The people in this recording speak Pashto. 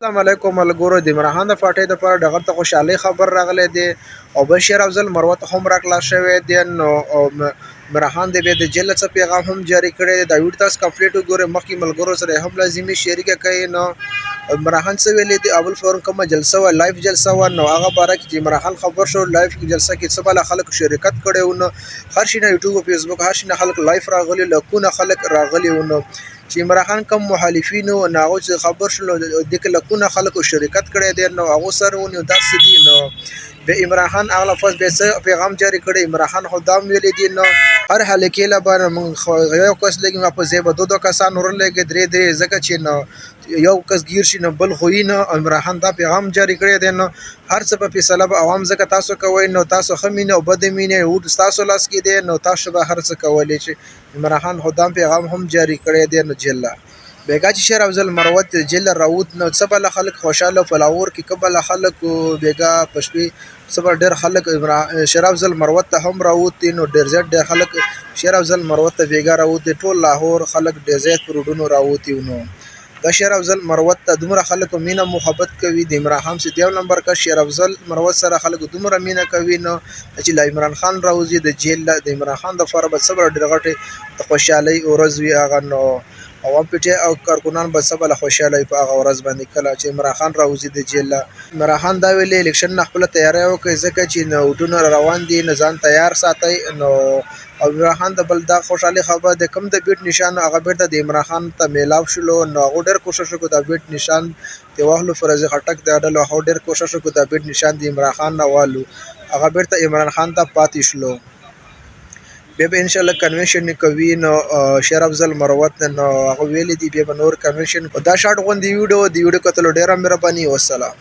السلام علیکم ملګرو د عمران د پټۍ د پر دغه ته خوشحالي خبر راغلی دی او بشیر افضل مروت هم راکلا شوی دی نو عمران د د جیل څخه پیغام هم جاری کړی دی دا ویډیو تاسو کمپلیټ وګورئ مخکې ملګرو سره هم لازمي شریک کړئ نو عمران څه ویلي دی اول فورن کومه جلسه و لایف جلسه و نو هغه باره کې چې عمران خبر شو لایف جلسه کې څه بل خلک شرکت کړي نو هر شي نه یوټیوب او فیسبوک هر شي نه خلک لایف راغلي لکونه خلک راغلي نو چې عمران کم مخالفینو ناغو چې خبر شول د کلکونه خلکو شرکت کړي دي نو هغه سره ونیو داسې دي نو به عمران خان اغله فاز به پیغام جاری کړي عمران خان خدام ویل دي نو هر حال کې لا بار یو کس لګي ما په زیبه دوه کسان ورلګي درې درې زکه چې نو یو کس گیر شي نو بل خو نه عمران خان دا پیغام جاری کړی دی نو هر څه په فیصله به عوام زکه تاسو کوی نو تاسو خمینه او بدمینه او تاسو لاس کې دی نو تاسو به هر څه کولای چې عمران خان خدام پیغام هم جاری کړی دی نو جله بیگا چې شیر افضل مروت جله راوت نو سبا خلک خوشاله فلاور کې قبل خلک بیگا پښپی سبا ډیر خلک شیر افضل مروت هم راوت نو ډیر زیات ډیر خلک شیر افضل مروت بیگا راوت ټول لاهور خلک ډیر زیات پروډونو راوت نو دا شیر افضل مروت ته دومره خلکو مینه محبت کوي د عمران خان سي دیو نمبر کا شیر افضل مروت سره خلکو دومره مینه کوي نو چې عمران خان راوځي د جیل د عمران خان د فاربت صبر ډیر غټه خوشحالي او رضوي هغه نو عوام پټه او کارکونان به سبا له خوشاله په هغه ورځ باندې کله چې عمران خان راوځي د جیل عمران خان دا ویلي الیکشن نه خپل تیاری وکړي ځکه چې نوټونه روان دي نه ځان تیار ساتي نو او عمران خان د بل دا خوشحالي خبر د کم د بیٹ نشان هغه بیرته د عمران خان ته میلاو شلو نو هغه ډېر کوشش وکړ د بیٹ نشان ته واهلو فرض خټک د ډلو هغه ډېر کوشش وکړ د بیٹ نشان د عمران خان نه والو هغه بیرته عمران خان ته پاتې شلو به ان شاء الله کنونشن کوي نو شیر افضل مروت نو هغه ویلي دی به نور کنونشن دا شارټ غون دی ویډیو کتل ډیره مهرباني والسلام